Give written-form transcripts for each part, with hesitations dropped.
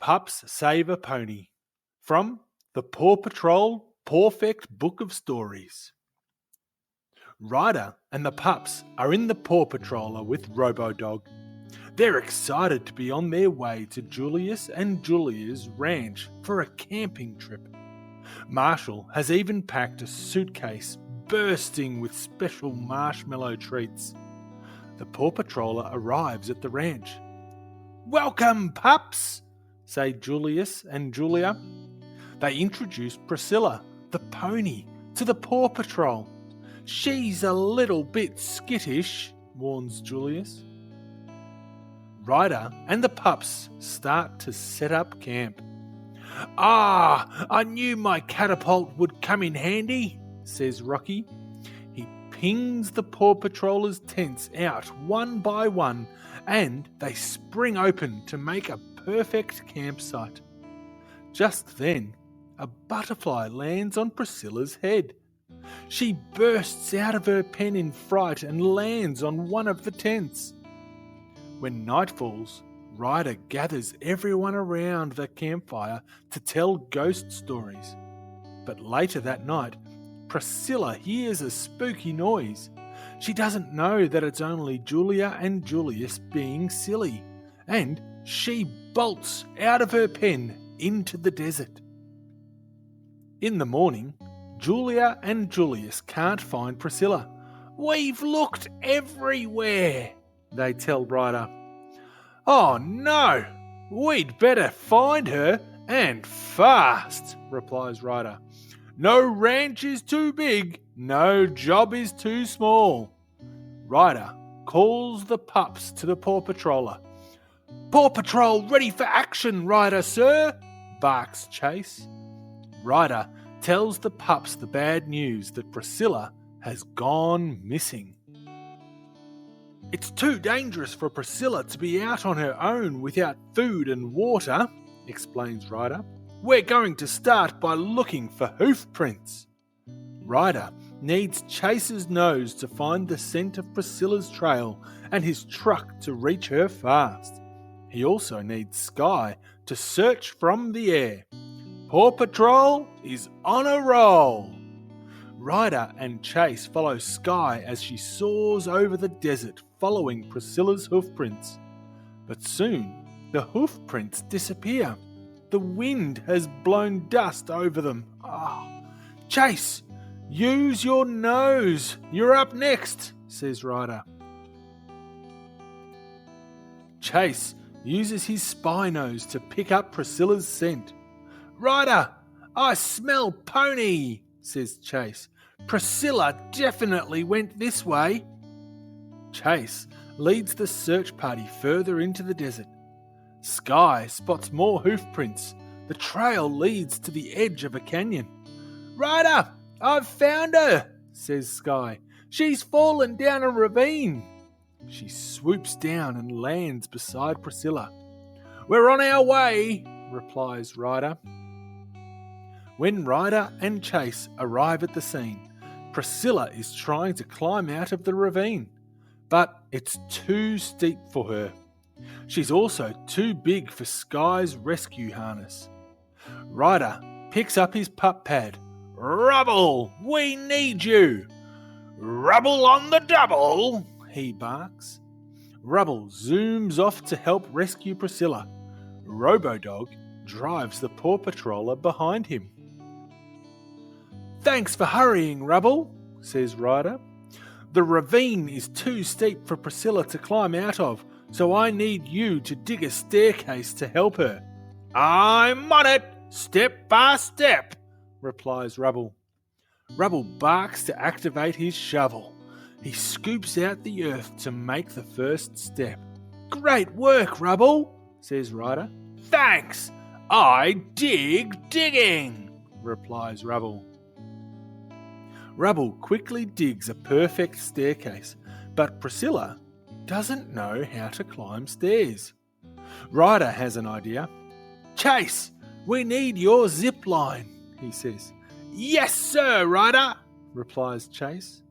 Pups Save a Pony from the Paw Patrol Pawfect Book of Stories. Ryder and the pups are in the Paw Patroller with Robo-Dog. They're excited to be on their way to Julius and Julia's ranch for a camping trip. Marshall has even packed a suitcase bursting with special marshmallow treats. The Paw Patroller arrives at the ranch. "Welcome, pups," say Julius and Julia. They introduce Priscilla, the pony, to the Paw Patrol. "She's a little bit skittish," warns Julius. Ryder and the pups start to set up camp. I knew my catapult would come in handy," says Rocky. He pings the Paw Patroller's tents out one by one, and they spring open to make a perfect campsite. Just then, a butterfly lands on Priscilla's head. She bursts out of her pen in fright and lands on one of the tents. When night falls, Ryder gathers everyone around the campfire to tell ghost stories. But later that night, Priscilla hears a spooky noise. She doesn't know that it's only Julia and Julius being silly, and she bolts out of her pen into the desert. In the morning, Julia and Julius can't find Priscilla. "We've looked everywhere," they tell Ryder. "Oh no, we'd better find her, and fast," replies Ryder. "No ranch is too big, no job is too small." Ryder calls the pups to the Paw Patroller. "Paw Patrol ready for action, Ryder, sir," barks Chase. Ryder tells the pups the bad news that Priscilla has gone missing. "It's too dangerous for Priscilla to be out on her own without food and water," explains Ryder. "We're going to start by looking for hoof prints." Ryder needs Chase's nose to find the scent of Priscilla's trail and his truck to reach her fast. He also needs Sky to search from the air. Paw Patrol is on a roll. Ryder and Chase follow Sky as she soars over the desert following Priscilla's hoofprints. But soon, the hoofprints disappear. The wind has blown dust over them. "Chase, use your nose. You're up next," says Ryder. Chase uses his spy nose to pick up Priscilla's scent. "Ryder, I smell pony," says Chase. "Priscilla definitely went this way." Chase leads the search party further into the desert. Sky spots more hoofprints. The trail leads to the edge of a canyon. "Ryder, I've found her," says Sky. "She's fallen down a ravine." She swoops down and lands beside Priscilla. "We're on our way," replies Ryder. When Ryder and Chase arrive at the scene, Priscilla is trying to climb out of the ravine, but it's too steep for her. She's also too big for Sky's rescue harness. Ryder picks up his pup pad. "Rubble, we need you." "Rubble on the double," he barks. Rubble zooms off to help rescue Priscilla. Robo-Dog drives the Paw Patroller behind him. "Thanks for hurrying, Rubble," says Ryder. "The ravine is too steep for Priscilla to climb out of, so I need you to dig a staircase to help her." "I'm on it, step by step," replies Rubble. Rubble barks to activate his shovel. He scoops out the earth to make the first step. "Great work, Rubble," says Ryder. "Thanks, I dig digging," replies Rubble. Rubble quickly digs a perfect staircase, but Priscilla doesn't know how to climb stairs. Ryder has an idea. "Chase, we need your zip line," he says. "Yes, sir, Ryder," replies Chase.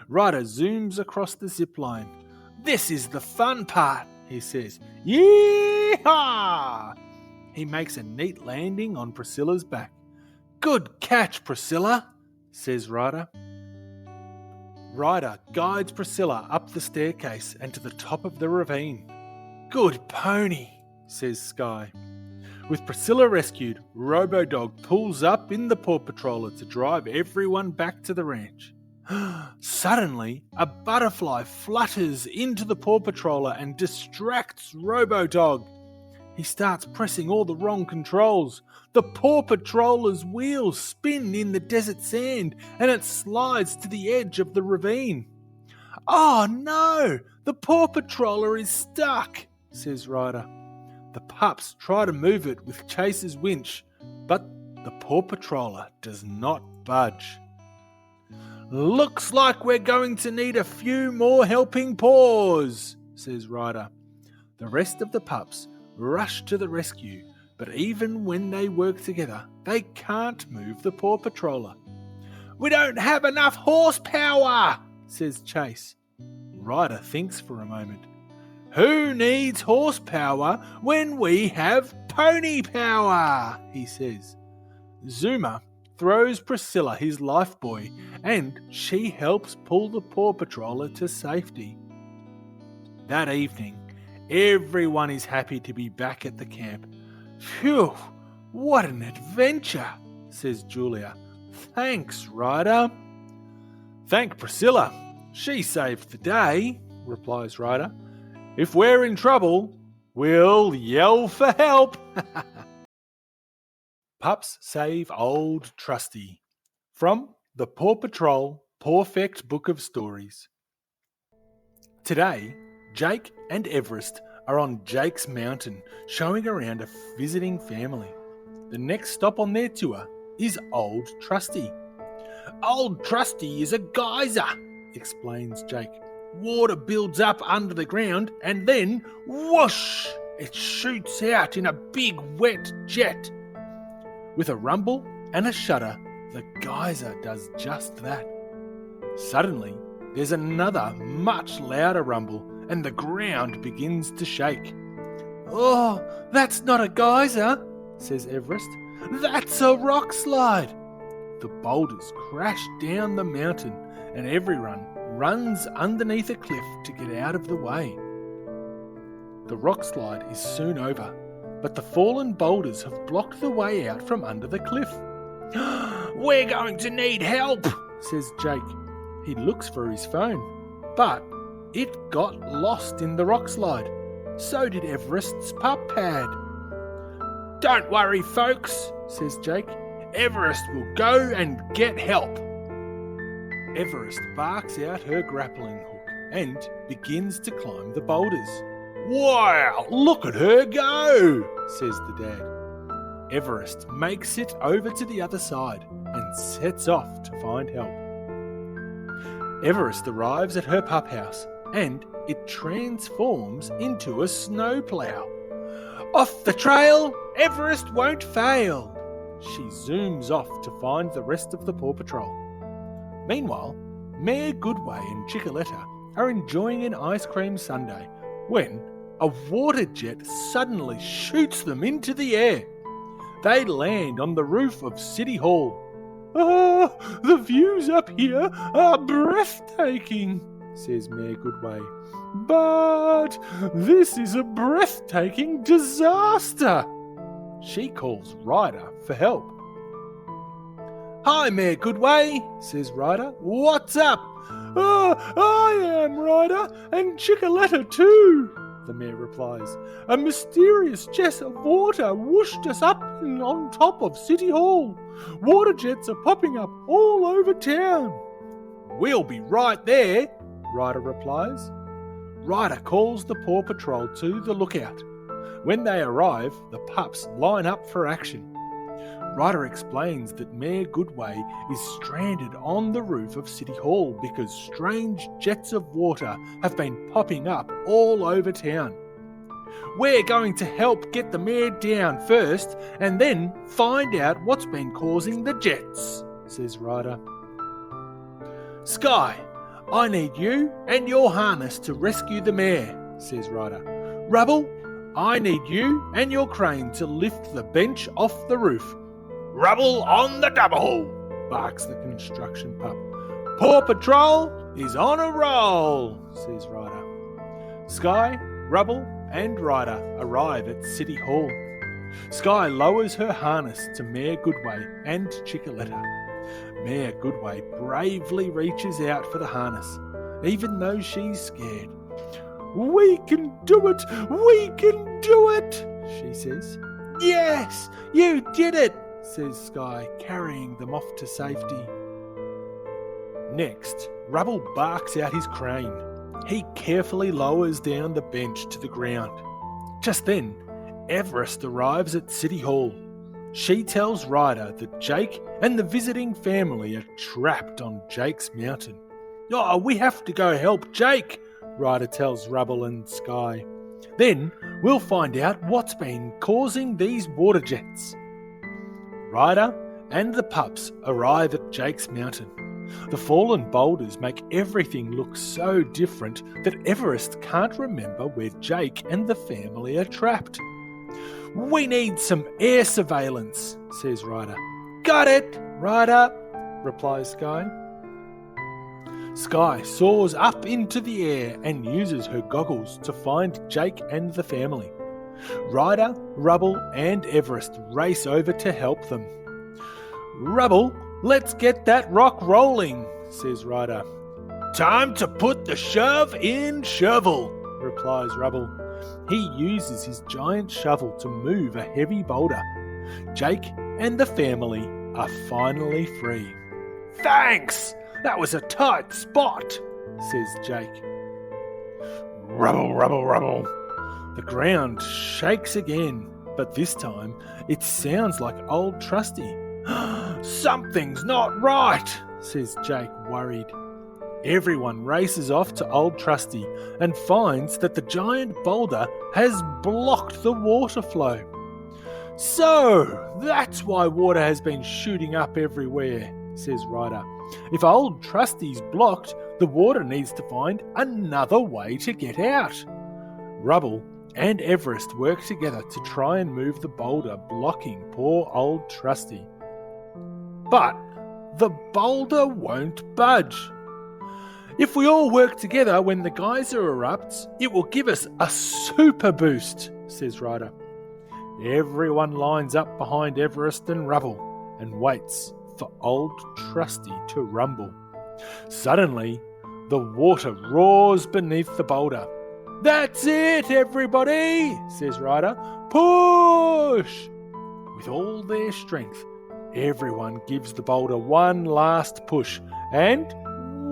Ryder zooms across the zip line. "This is the fun part," he says. "Yee-haw!" he makes a neat landing on Priscilla's back. "Good catch, Priscilla," says Ryder. Ryder guides Priscilla up the staircase and to the top of the ravine. "Good pony," says Sky. With Priscilla rescued, Robo-Dog pulls up in the Paw Patroller to drive everyone back to the ranch. Suddenly, a butterfly flutters into the Paw Patroller and distracts Robo-Dog. He starts pressing all the wrong controls. The Paw Patroller's wheels spin in the desert sand and it slides to the edge of the ravine. "Oh no! The Paw Patroller is stuck," says Ryder. The pups try to move it with Chase's winch, but the Paw Patroller does not budge. "Looks like we're going to need a few more helping paws," says Ryder. The rest of the pups rush to the rescue, but even when they work together, they can't move the Paw Patroller. "We don't have enough horsepower," says Chase. Ryder thinks for a moment. "Who needs horsepower when we have pony power?" he says. Zuma throws Priscilla his lifebuoy and she helps pull the Paw Patroller to safety. That evening, everyone is happy to be back at the camp. "Phew, what an adventure," says Julia. "Thanks, Ryder." "Thank Priscilla. She saved the day," replies Ryder. "If we're in trouble, we'll yell for help." Pups save old Trusty. From the Paw Patrol Pawfect Book of Stories. Today, Jake and Everest are on Jake's mountain, showing around a visiting family. The next stop on their tour is Old Trusty. "Old Trusty is a geyser," explains Jake. "Water builds up under the ground and then, whoosh, it shoots out in a big wet jet." With a rumble and a shudder, the geyser does just that. Suddenly, there's another much louder rumble and the ground begins to shake. "Oh, that's not a geyser," says Everest. "That's a rock slide." The boulders crash down the mountain and everyone runs underneath a cliff to get out of the way. The rock slide is soon over, but the fallen boulders have blocked the way out from under the cliff. "We're going to need help," says Jake. He looks for his phone, but it got lost in the rock slide. So did Everest's pup pad. "Don't worry, folks," says Jake. "Everest will go and get help." Everest barks out her grappling hook and begins to climb the boulders. "Wow, look at her go," says the dad. Everest makes it over to the other side and sets off to find help. Everest arrives at her pup house and it transforms into a snowplow. "Off the trail, Everest won't fail." She zooms off to find the rest of the Paw Patrol. Meanwhile, Mayor Goodway and Chickaletta are enjoying an ice cream sundae when a water jet suddenly shoots them into the air. They land on the roof of City Hall. "Ah, the views up here are breathtaking," says Mayor Goodway. "But this is a breathtaking disaster." She calls Ryder for help. "Hi, Mayor Goodway," says Ryder. "What's up?" I am Ryder, and Chickaletta too," the mayor replies. "A mysterious jet of water whooshed us up and on top of City Hall. Water jets are popping up all over town." "We'll be right there," Ryder replies. Ryder calls the Paw Patrol to the lookout. When they arrive, the pups line up for action. Ryder explains that Mayor Goodway is stranded on the roof of City Hall because strange jets of water have been popping up all over town. "We're going to help get the mayor down first and then find out what's been causing the jets," says Ryder. "Sky, I need you and your harness to rescue the mayor," says Ryder. "Rubble, I need you and your crane to lift the bench off the roof. Rubble on the double, barks the construction pup. Paw Patrol is on a roll, says Ryder. Sky, Rubble and Ryder arrive at City Hall. Sky lowers her harness to Mayor Goodway and Chickaletta. Mayor Goodway bravely reaches out for the harness, even though she's scared. We can do it! We can do it! She says. Yes, you did it! Says Sky, carrying them off to safety. Next, Rubble barks out his crane. He carefully lowers down the bench to the ground. Just then, Everest arrives at City Hall. She tells Ryder that Jake and the visiting family are trapped on Jake's mountain. Oh, we have to go help Jake, Ryder tells Rubble and Sky. Then we'll find out what's been causing these water jets. Ryder and the pups arrive at Jake's mountain. The fallen boulders make everything look so different that Everest can't remember where Jake and the family are trapped. We need some air surveillance, says Ryder. Got it, Ryder, replies Sky. Sky soars up into the air and uses her goggles to find Jake and the family. Ryder, Rubble and Everest race over to help them. Rubble, let's get that rock rolling, says Ryder. Time to put the shove in shovel, replies Rubble. He uses his giant shovel to move a heavy boulder. Jake and the family are finally free. Thanks! That was a tight spot, says Jake. Rubble, rubble, rubble. The ground shakes again, but this time it sounds like old Trusty. Something's not right, says Jake, worried. Everyone races off to old Trusty and finds that the giant boulder has blocked the water flow. So, that's why water has been shooting up everywhere, says Ryder. If old Trusty's blocked, the water needs to find another way to get out. Rubble and Everest work together to try and move the boulder blocking poor old Trusty. But the boulder won't budge. If we all work together when the geyser erupts, it will give us a super boost, says Ryder. Everyone lines up behind Everest and Rubble and waits for old Trusty to rumble. Suddenly, the water roars beneath the boulder. That's it, everybody, says Ryder. Push! With all their strength, everyone gives the boulder one last push and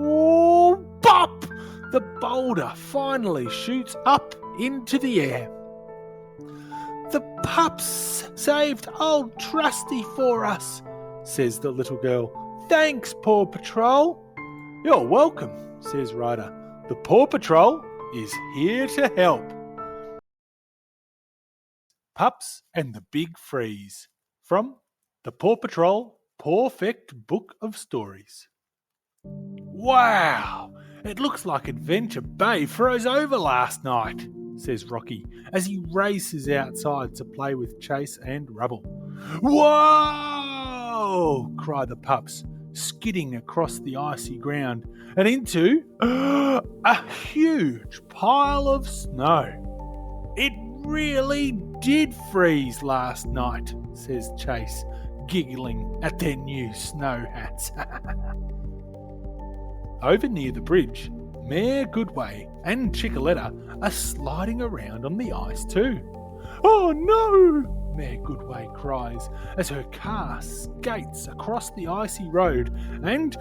whoa, pop! The boulder finally shoots up into the air. The pups saved old Trusty for us, says the little girl. Thanks, Paw Patrol. You're welcome, says Ryder. The Paw Patrol is here to help. Pups and the Big Freeze, from the Paw Patrol Pawfect Book of Stories. Wow! It looks like Adventure Bay froze over last night, says Rocky as he races outside to play with Chase and Rubble. Whoa! Cry the pups, skidding across the icy ground and into a huge pile of snow. It really did freeze last night, says Chase, giggling at their new snow hats. Over near the bridge, Mayor Goodway and Chickaletta are sliding around on the ice too. Oh no! Mayor Goodway cries as her car skates across the icy road and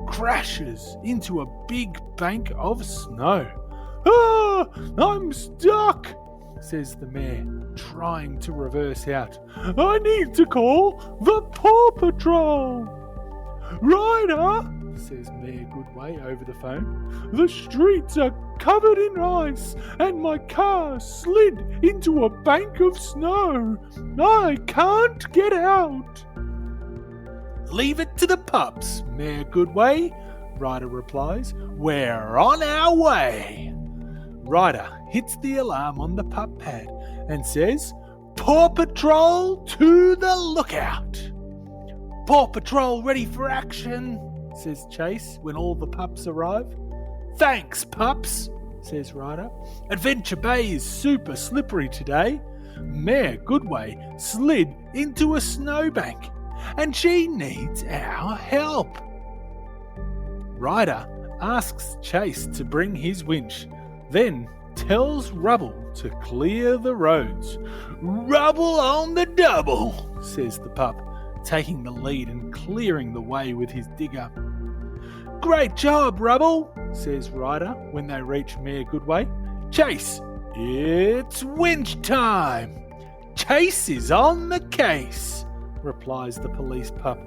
crashes into a big bank of snow. Ah! I'm stuck, says the mayor, trying to reverse out. I need to call the Paw Patrol. Ryder, says Mayor Goodway over the phone, the streets are covered in ice and my car slid into a bank of snow. I can't get out. Leave it to the pups, Mayor Goodway, Ryder replies. We're on our way. Ryder hits the alarm on the pup pad and says, "Paw Patrol to the lookout!" "Paw Patrol ready for action," says Chase when all the pups arrive. "Thanks, pups," says Ryder. "Adventure Bay is super slippery today. Mayor Goodway slid into a snowbank and she needs our help." Ryder asks Chase to bring his winch, then tells Rubble to clear the roads. "Rubble on the double," says the pup, taking the lead and clearing the way with his digger. "Great job, Rubble," says Ryder when they reach Mayor Goodway. "Chase, it's winch time." "Chase is on the case," replies the police pup.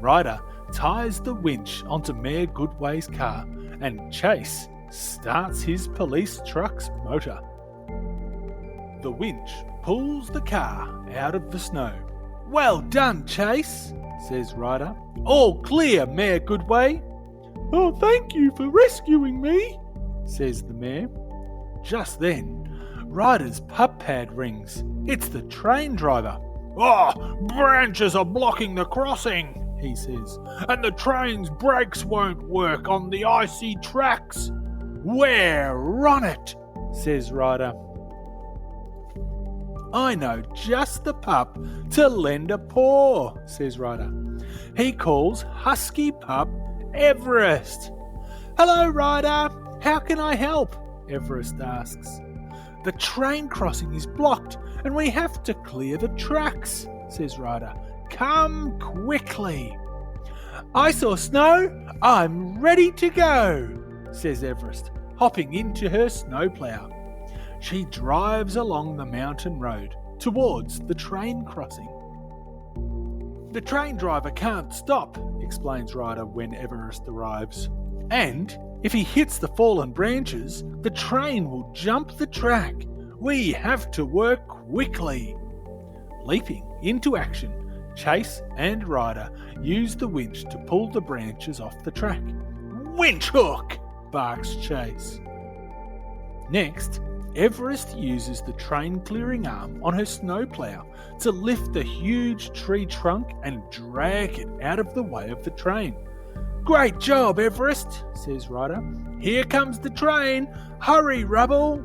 Ryder ties the winch onto Mayor Goodway's car and Chase starts his police truck's motor. The winch pulls the car out of the snow. "Well done, Chase," says Ryder. "All clear, Mayor Goodway." "Oh, thank you for rescuing me," says the mayor. Just then, Ryder's pup pad rings. It's the train driver. "Oh, branches are blocking the crossing," he says, "and the train's brakes won't work on the icy tracks." "We're on it," says Ryder. "I know just the pup to lend a paw," says Ryder. He calls husky pup Everest. "Hello, Ryder. How can I help?" Everest asks. "The train crossing is blocked and we have to clear the tracks," says Ryder. "Come quickly." "I saw snow. I'm ready to go," says Everest, hopping into her snowplow. She drives along the mountain road towards the train crossing. "The train driver can't stop," explains Ryder when Everest arrives. "And if he hits the fallen branches, the train will jump the track. We have to work quickly." Leaping into action, Chase and Ryder use the winch to pull the branches off the track. "Winch hook!" barks Chase. Next, Everest uses the train clearing arm on her snowplow to lift the huge tree trunk and drag it out of the way of the train. "Great job, Everest," says Ryder. "Here comes the train. Hurry, Rubble."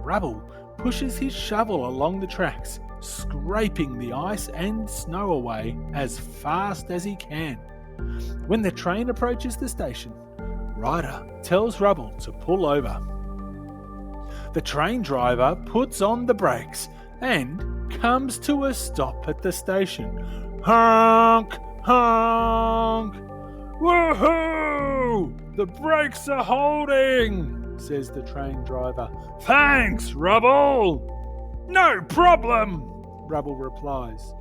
Rubble pushes his shovel along the tracks, scraping the ice and snow away as fast as he can. When the train approaches the station, Ryder tells Rubble to pull over. The train driver puts on the brakes and comes to a stop at the station. "Honk! Honk! Woohoo! The brakes are holding," says the train driver. "Thanks, Rubble." "No problem," Rubble replies.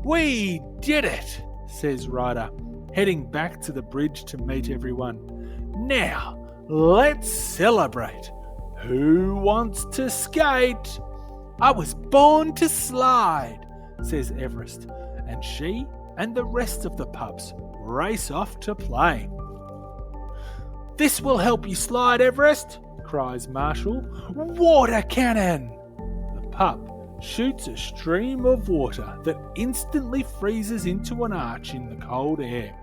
"We did it," says Ryder, heading back to the bridge to meet everyone. "Now, let's celebrate. Who wants to skate?" "I was born to slide," says Everest, and she and the rest of the pups race off to play. "This will help you slide, Everest," cries Marshall. "Water cannon!" The pup shoots a stream of water that instantly freezes into an arch in the cold air.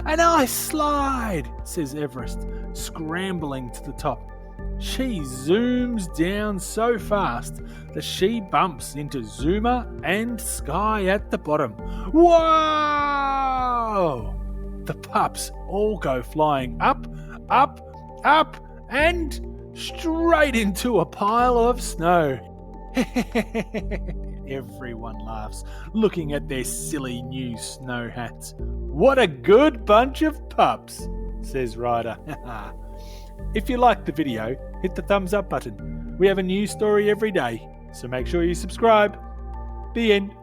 "An ice slide," says Everest, scrambling to the top. She zooms down so fast that she bumps into Zuma and Sky at the bottom. Whoa! The pups all go flying up, up, up, and straight into a pile of snow. Everyone laughs, looking at their silly new snow hats. "What a good bunch of pups," says Ryder. If you liked the video, hit the thumbs up button. We have a new story every day, so make sure you subscribe. The end.